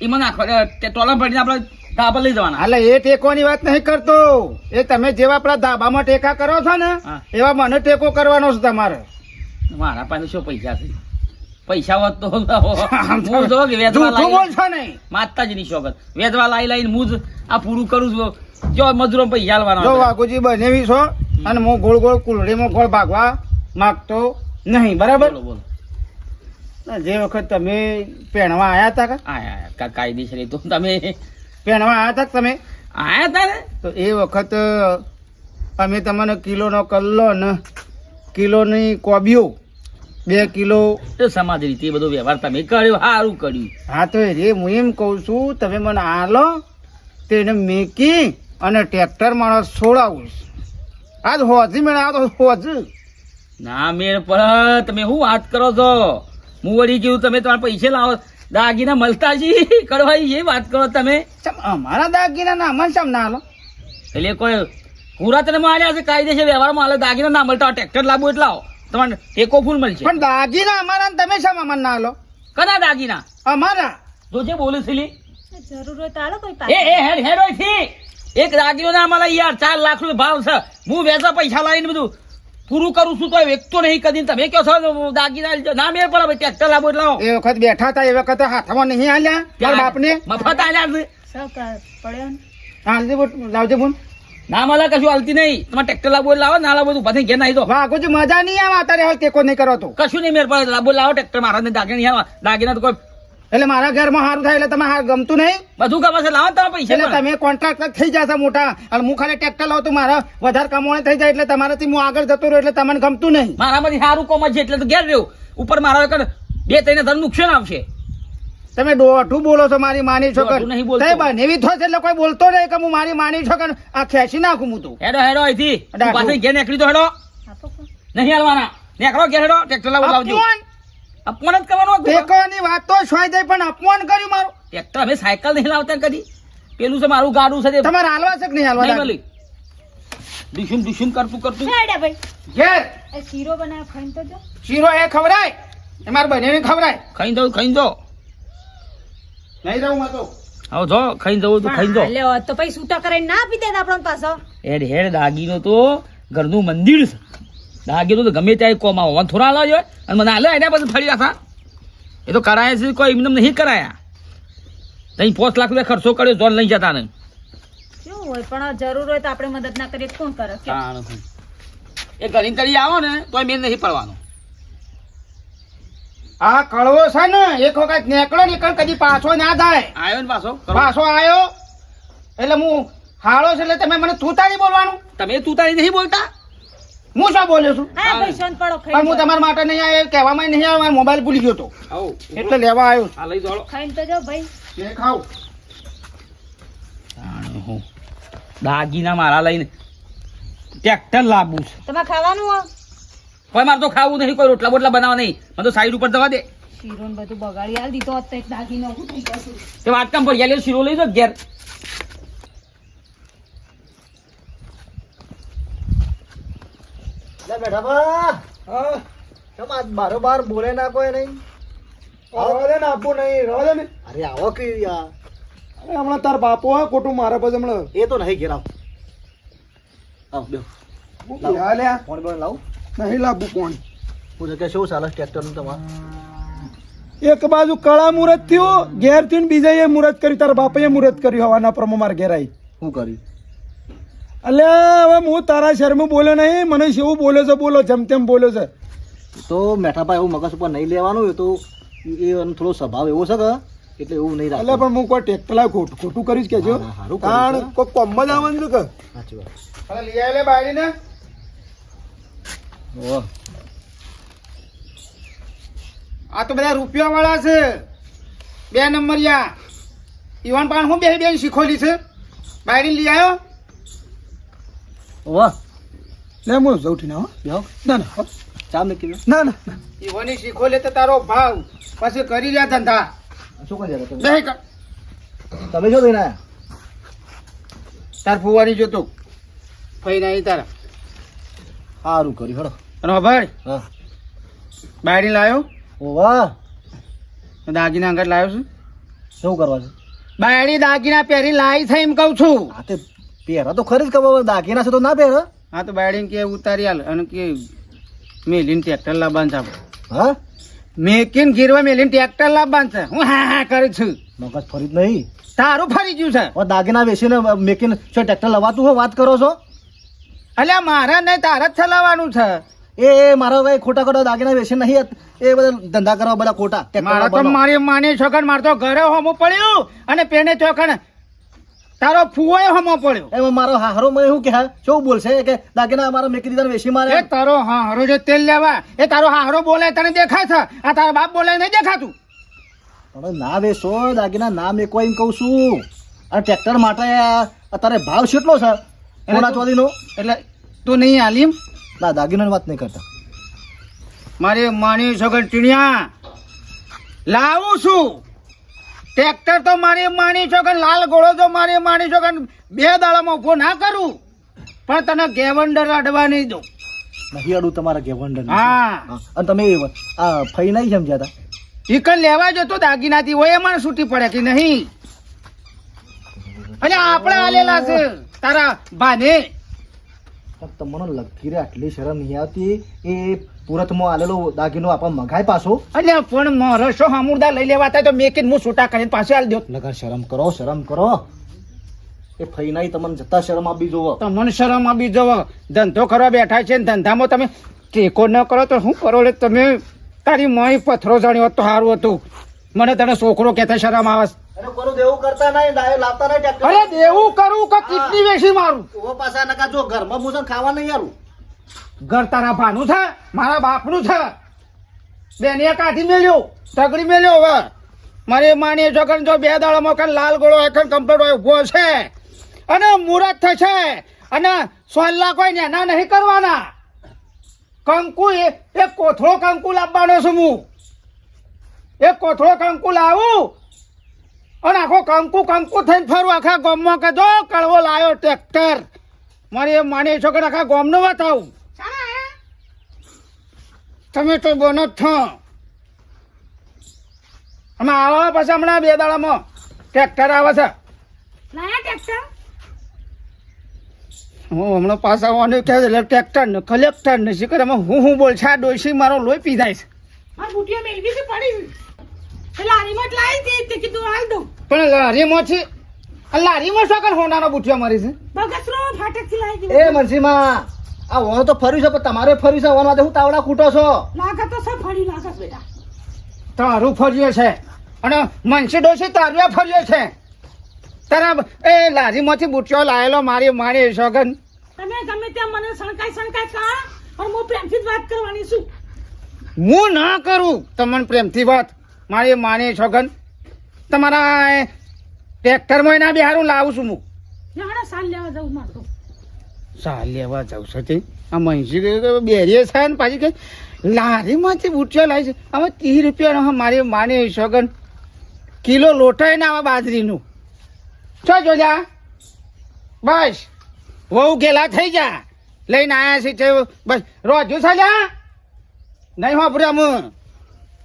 Speaker 2: એમાં નાખો ટોલા ભરીને આપણે ધાબા લઈ જવાના
Speaker 1: હાલે એ ટેકોની વાત નહીં કરતો એ તમે જેવા આપણા ધાબામાં ટેકા કરો છો ને
Speaker 2: હા.
Speaker 1: એવા મને ટેકો કરવાનો છે તમારે
Speaker 2: મારા પાસે શું પૈસા છે પૈસા હોત તો હું જો કે વેચવા
Speaker 1: જૂઠું
Speaker 2: લાવી
Speaker 1: બોલશો નહીં
Speaker 2: માતાજીની શોખત વેચવા લાવી હું જ આ પૂરું કરું છું જો મજૂરો પૈસા
Speaker 1: જો
Speaker 2: હાલવાના
Speaker 1: વાઘુજી બનેવી છો અને હું ગોળ ગોળ કુલડીમાં ગોળ ભાગવા માંગતો નહીં બરાબર
Speaker 2: બોલો બોલો
Speaker 1: જે વખત તમે પહેણવા આયા હતા કે
Speaker 2: આયા કાયદેસર એ તો તમે
Speaker 1: પહેણવા આયા હતા કે તમે
Speaker 2: આયા તા ને
Speaker 1: તો એ વખત અમે તમને કિલોનો કલ્લો ને કિલોની કોબીઓ 2 કિલો
Speaker 2: તો સમાજ રીતે બધો વ્યવહાર તમે કર્યો સારું કર્યું
Speaker 1: હા તો રે હું એમ કહું છું તમે મને આલો તેને મેકી અને ટ્રેક્ટર માણસ છોડાવું આજ હોજી મને આ તો હોજ
Speaker 2: ના મેર પર તમે શું વાત કરો છો હું વળી કેવું તમે તમારા પૈસે લાવો દાગીના મળતા જી કરવાઈ એ વાત કરો તમે
Speaker 1: ચમ અમારા દાગીના ના અમને ચમ ના આલો
Speaker 2: એટલે કોઈ પૂરા તને માર્યા છે કાયદેસર વ્યવહારમાં હાલે દાગીના ના મળતા ટ્રેક્ટર લાવવું એટલે આવો તમારે ટેકો ફૂલ મળશે
Speaker 1: પણ દાગીના અમારા ને તમે શા અમને ના આલો
Speaker 2: કના દાગીના
Speaker 1: અમારા
Speaker 2: જો જે બોલે છે લી?
Speaker 5: જરૂર હોય તો હાલો કોઈ
Speaker 2: એ
Speaker 5: પાસે
Speaker 2: એ હેડ હેડ હોય થી એક દાગીનો ના મળે યાર 4 લાખ રૂપિયા ભાવ છે હું વેચા પૈસા લાવીને બધું પૂરું કરું છું તો વેચતો નહીં કદી તમે કહો છો દાગીના ના મેળ પડે ટ્રેક્ટર લાવો એટલે આવો
Speaker 1: એ વખત બેઠા હતા એ વખત હાથમાં નહીં આલ્યા તારા બાપને
Speaker 2: મફત આલ્યા છે
Speaker 5: સહકાર પડ્યો ને
Speaker 1: હાલજે બોટ લાવજે બોન
Speaker 2: ના મળે કશું હાલતી નહીં તમારે ટ્રેક્ટર લાવો એટલે લાવો ના લાવો બધું પછી ઘેર નાઈ દો
Speaker 1: વાઘુજી મજા નહીં આવે અત્યારે હાલ ટેકો નહીં કરો તો
Speaker 2: કશું નહીં મેળ પડે લાવો લાવો ટ્રેક્ટર મારા દાગીના નહીં આવે દાગીના તો કોઈ
Speaker 1: એટલે મારા ઘરમાં સારું થાય એટલે તમે હાર ગમતું નહીં
Speaker 2: બધું ગમે છે લાવો તમારા પૈસા
Speaker 1: એટલે
Speaker 2: પણ.
Speaker 1: તમે કોન્ટ્રાક્ટર થઈ જશો મોટા અને હું ખાલી ટ્રેક્ટર લાવું તો મારા વધારે કમાણી થઈ જાય એટલે તમારાથી હું આગળ જતો રહ્યો એટલે તમને ગમતું નહીં
Speaker 2: મારામાંથી સારું કોમ છે એટલે તો ઘેર રહ્યું ઉપર મારા વગર 2-3 હજાર નુકસાન આવશે
Speaker 1: તમે દોઢું બોલો છો મારી માની છો
Speaker 2: દોઢું નહીં બોલતો.
Speaker 1: બનેવી થશે એટલે કોઈ બોલતો નહીં કે હું મારી માની છો કે આ ખેંચી નાખું હું તો
Speaker 2: હેડો હેડો અહીંથી
Speaker 1: ડાકુ.
Speaker 2: પાછી ઘેર નીકળી દો હેડો
Speaker 5: આપો કોણ?
Speaker 2: નહીં હાલવાના નીકળો ઘેર હેડો ટ્રેક્ટર લાવો લાવજો
Speaker 1: અપમાન
Speaker 2: અપમાન જ કરવાનું
Speaker 1: ટેકોની વાત તો છોઈ જાય પણ અપમાન કર્યું મારું
Speaker 2: ટ્રેક્ટર અમે સાયકલ નહીં લાવતા કદી પેલું છે મારું ગાડું છે તે
Speaker 1: તમારે હાલવા છે કે નહીં
Speaker 2: નહીં
Speaker 1: હાલવા
Speaker 2: મળી દુશ્મન દુશ્મન કરતું કરતું
Speaker 5: હેડે ભાઈ
Speaker 1: ઘેર
Speaker 5: એ શીરો બનાવ્યો ખાઈને તો જો
Speaker 1: શીરો એ ખવડાય એ મારા બનેવી ખવડાય
Speaker 2: ખાઈ દો
Speaker 1: નહીં રહું હું તો
Speaker 2: હવે જો ખાઈ જવું તો ખાઈ દો
Speaker 5: હાલે હોત તો પછી છૂટા કરીને ના આપી દે આપણો પાછો
Speaker 2: હેડ હેડ દાગીનો તો ઘરનું મંદિર છે દાગીનો તો ગમે ત્યાં કોમ આવો થોડા હાલવા જોઈએ અને મને હાલે એના પછી ફરી હતા એ તો કરાયા છે કોઈ એમને નહીં કરાયા તઈ 5 લાખ રૂપિયા ખર્ચો કર્યો જોન લઈ જતા નહીં
Speaker 5: શું હોય પણ જરૂર હોય તો આપણે મદદ ના કરીએ તો કોણ કરે કે?
Speaker 2: એ ઘણી તરી આવો ને તો મેં નહીં પડવાનો
Speaker 1: આ કળવો છે ને એક વખત નીકળો નીકળ કદી પાછો ના જાય
Speaker 2: આવ્યો ને પાછો
Speaker 1: પાછો આવ્યો એટલે હું હાળો છે એટલે તમે મને તુતારી બોલવાનું
Speaker 2: તમે તું તારી નહીં બોલતા
Speaker 1: હું શું બોલ્યો છું
Speaker 5: હા ભાઈ શાંત પડો
Speaker 1: પણ હું તમારા માટે નહીં આવ્યો કહેવામાં નહીં આવ્યો મારો મોબાઈલ ભૂલી ગયો તો
Speaker 2: આવો
Speaker 1: એટલે લેવા આવ્યો
Speaker 2: આ લઈ દોડો
Speaker 5: ખાઈને તો જો ભાઈ
Speaker 1: એ ખાવ
Speaker 2: દાગીના મારા લઈને ટ્રેક્ટર લાવવું છે
Speaker 5: તમારે ખાવાનું હોય
Speaker 2: કોઈ મારે તો ખાવું નહીં કોઈ રોટલા બોટલા બનાવવા નહીં મને તો સાઈડ ઉપર જવા દે
Speaker 5: શીરો ને બધું બગાડી આલ દીધો હોત તો એક દાગીનો ઊભું થઈ જશે
Speaker 2: તે વાત કામ પર ગયા શીરો લઈ દો ઘેર
Speaker 4: બેઠા બા કેમ આજ બારોબાર બોલે ના કોઈ નહીં
Speaker 3: રવા દે ને આપવું નહીં રવા દે ને
Speaker 4: અરે આવો કે યાર
Speaker 3: અરે હમણાં તાર બાપો હોય ખોટું મારા પછી હમણાં
Speaker 4: એ તો નહીં ઘેર આવ બેહો
Speaker 3: હું ક્યાં લ્યા?
Speaker 4: ફોન બોલ લાવ
Speaker 3: નહીં લાવવું કોણ
Speaker 4: હું કે શું ચાલે ટ્રેક્ટરનું તમારે
Speaker 3: એક બાજુ કળા મુહૂર્ત થયું ઘેર થી બીજા એ મુહૂર્ત કર્યું તારા બાપે મુહૂર્ત કર્યું હવાના પ્રમો મારા ઘેર આવી
Speaker 4: શું કર્યું
Speaker 3: અલ્યા હવે હું તારા શહેરમાં બોલ્યો નહીં મને શેવું બોલ્યો છે બોલો જેમ તેમ બોલ્યો છે
Speaker 4: તો મેઠાભાઈ એવું મગજ ઉપર નહીં લેવાનું એ તો
Speaker 7: એ એનો થોડો સ્વભાવ એવો છે કે એટલે એવું નહીં
Speaker 3: એટલે
Speaker 7: રાખે.
Speaker 3: પણ હું કોઈ ટેક્ટલા ખોટું કરીશ કે જો
Speaker 7: ના, ના, હારું કર્યું
Speaker 3: કારણ
Speaker 7: છે.
Speaker 3: કોઈ કોમમાં જ આવવાનું છે કે
Speaker 7: સાચી વાત.
Speaker 1: અરે લઈ આવે બાયડીને
Speaker 7: ઓહ,
Speaker 1: આ તો બધા રૂપિયા વાળા છે 2 નંબરિયા ઈવન પણ હું બે શીખોલી છે બાયડી લઈ આવ્યો
Speaker 7: ઓહ,
Speaker 3: લે હું જઉં છું ને હો.
Speaker 7: બેહો.
Speaker 3: ના ના હો.
Speaker 7: ચા મૂકી દો.
Speaker 3: ના ના
Speaker 1: ઈવોની શીખોલે તો તારો ભાવ પછી કરી રહ્યા ધંધા
Speaker 7: શું કરી રહ્યા તમે?
Speaker 1: બે કર.
Speaker 7: તમે શું લઈને આયા?
Speaker 1: તાર ફુવાની જોતો ફઈ નહીં તારા
Speaker 7: સારું કર્યું હેડો.
Speaker 1: અને ભાઈ
Speaker 7: હા.
Speaker 1: બાયડી લાવ્યો
Speaker 7: ઓ વાહ,
Speaker 1: દાગીના અંગત લાવ્યો છું
Speaker 7: શું કરવા છે?
Speaker 1: બાયડી દાગીના પહેરી લાવી છે એમ કહું છું
Speaker 7: આ તે પહેરા તો ખરી જ ખબર, દાગીના છે તો ના પહેરે.
Speaker 1: હા તો બાયડીને કે ઉતારી હાલ અને કે મેલીને ટ્રેક્ટર લાવવાનું છે આપણે.
Speaker 7: હા,
Speaker 1: મેકીને ગીરવા મેલીને ટ્રેક્ટર લાવવાનું છે હું હા કરું છું
Speaker 7: મગજ ફરી જ નહીં.
Speaker 1: તારું ફરી ગયું છે
Speaker 7: હવે દાગીના વેચીને મેકીને શું ટ્રેક્ટર લવાતું હોય વાત કરો છો?
Speaker 1: અલ્યા મારે નહીં તારે જ ચલાવવાનું છે
Speaker 7: એ મારા ભાઈ ખોટા ખોટા દાગીના વેચી નહીં, એ બધા ધંધા કરવા બધા ખોટા. ટ્રેક્ટર
Speaker 1: મારે તો
Speaker 7: લાવવાનો.
Speaker 1: મારી માની છોકર મારે તો ઘરે હોમો પડ્યું અને પેને ચોકણ તારો ફુવાય હોમો પડ્યો
Speaker 7: એમાં મારો હારો મને શું કે શું બોલશે કે દાગીના અમારા મેકી દીધા ને વેચી મારે?
Speaker 1: એ તારો હારો જે તેલ લેવા એ તારો હારો બોલે તને દેખાય છે આ તારો બાપ બોલે નહીં દેખાતું
Speaker 7: પણ ના વેચો દાગીના, ના મેકવા એમ કહું છું. અને ટ્રેક્ટર માટે અત્યારે ભાવ કેટલો છે સોના ચોદીનો?
Speaker 1: એટલે તું નહીં આલીમ
Speaker 7: ના, દાગીનાની વાત નહીં કરતા.
Speaker 1: મારી માની છોકર ટીણિયા લાવું છું ટ્રેક્ટર તો મારી માની છોકર લાલ ગોળો તો મારી માની છોકર 2 દાડામાં ઉભો ના કરું પણ તને ગેવંડર અડવા નહીં દઉં
Speaker 7: નહીં અડું તમારા ગેવંડર.
Speaker 1: હા
Speaker 7: અને તમે આ ફઈ નહીં સમજ્યા હતા?
Speaker 1: ઈકન લેવા જતો દાગીનાથી હોય એમાં છૂટી પડે કે નહીં અને આપણે આલેલા છે તારા ભાને
Speaker 7: પણ તમને લગી રે આટલી શરમ નહીં આવતી? એ પુરતમાં આલેલો દાગીનો આપણને મગાય પાછો?
Speaker 1: એટલે પણ મારો શું હમુરદા લઈ લેવા થાય તો મેકીને હું છૂટા કરીને પાછો આલી દો
Speaker 7: લગા શરમ કરો, શરમ કરો. એ ફઈ નહીં તમને જતા શરમ આપી જોવો.
Speaker 1: તમને શરમ આવી જવો ધંધો કરવા બેઠા છે ને ધંધામાં તમે ટેકો ન કરો તો શું કરો લે તમે તારી માય પથરો જાણ્યો હોત તો સારું હતું મને તને છોકરો કહેતા શરમ આવે છે.
Speaker 7: અરે કોનું દેવું કરતા નહીં, ડાયો લાવતા નહીં ટ્રેક્ટર.
Speaker 1: અરે દેવું કરું કે કિડની વેચી મારું
Speaker 7: ઓ પાછા નકા જો ઘરમાં મૂસન ખાવા નહીં આલું.
Speaker 1: ઘર તારા ભાનું છે મારા બાપનું છે બેને કાઢી મેલ્યો તગડી મેલ્યો હવે મારી માની છોકર જો 2 દાડામાં કાંઈ લાલ ગોળો એકન કમ્પ્લીટ હોય ઉભો છે અને મુહૂર્ત થશે અને સોલ્લા કોઈ નેના નહીં કરવાના કંકુ એક કોથળો કંકુ લાવવાનો છું હું એક કોથળો કંકુ લાવું અને આખો કંકુ થઈને ફરું આખા ગામમાં કે જો કળવો લાવ્યો ટ્રેક્ટર મારી માની છોકર આખા ગામનો બતાવું તમે તો બોનો જ છો અમે આવા પછી હમણાં 2 દાડામાં ટ્રેક્ટર આવે છે
Speaker 5: લાયા ટ્રેક્ટર
Speaker 1: હું હમણાં પાછા આવવાનું કહે છે એટલે ટ્રેક્ટર ને કલેક્ટર ને શીખર એમાં હું બોલશે આ ડોસી મારો લોહી પી જાય છે
Speaker 5: મારી બુટિયા મેલવી છે પડી એટલે લારીમાં જ લાવી હતી તે કીધું હાલ દઉં
Speaker 1: પણ લારીમાં શું કર હોનાનો બુઠિયો મારી છે
Speaker 5: બગસરો ફાટકથી લાવી
Speaker 7: એ
Speaker 5: દીધું
Speaker 7: મનસીમાં આ વણ તો ફર્યું છે પણ તમારે ફર્યું છે વણ માટે હું તાવડા કૂટો છો?
Speaker 5: લાગત તો સબ ફરી લાગત બેટા
Speaker 1: તારું ફર્યો છે અને મનસી ડોસી તારું ફર્યો છે તારા એ લારીમાંથી બુઠિયો લાયેલો મારી સોગન
Speaker 5: તમે ગમે ત્યાં મને સણકાઈ કા પણ હું પ્રેમથી જ વાત કરવાની છું
Speaker 1: હું ના કરું તમને પ્રેમથી વાત મારી માની છોકન તમારા ટ્રેક્ટરમાં એના બિહારું લાવું છું હું
Speaker 5: જાણે સાલ લેવા જવું મારતો
Speaker 1: સાલ લેવા જાઉં છું તે આ મહીસી બેરીએ છે ને પાછી કઈ લારીમાંથી બુટિયો લાવી છે આમાં 30 રૂપિયાનો મારી માની છોકન કિલો લોટાઈ ને આવા બાજરીનું ચો જોજા બસ વહુ ગેલા થઈ જા લઈને આયા છે બસ રોજુ છે જા નહીં વાપર્યા અમે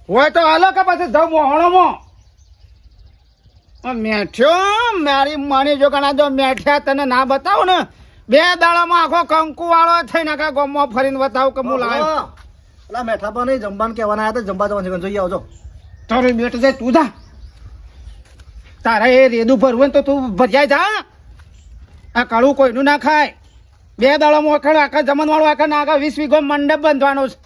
Speaker 1: હોય તો હાલો કે પછી જાઉં મોહણોમાં મેઠ્યો મારી માની જો કણા જો મેઠ્યા તને ના બતાવું ને 2 દાડામાં આખો કંકુ વાળો થઈને આખા ગામમાં ફરીને બતાવું કે હું લાવ્યો
Speaker 7: પેલા મેઠા પર નહીં જમવાનું કહેવાના આવ્યા હતા, જમવા જવાનું છે, જોઈએ આવજો.
Speaker 1: તારે બેટ જાય તું જા તારે એ રેદું ભરવું હોય ને તો તું ભર્યા જા આ કાળું કોઈનું ના ખાય 2 દાડામાં આખા જમણવાળું આખા ના આખા 20 વીઘો મંડપ બાંધવાનો છે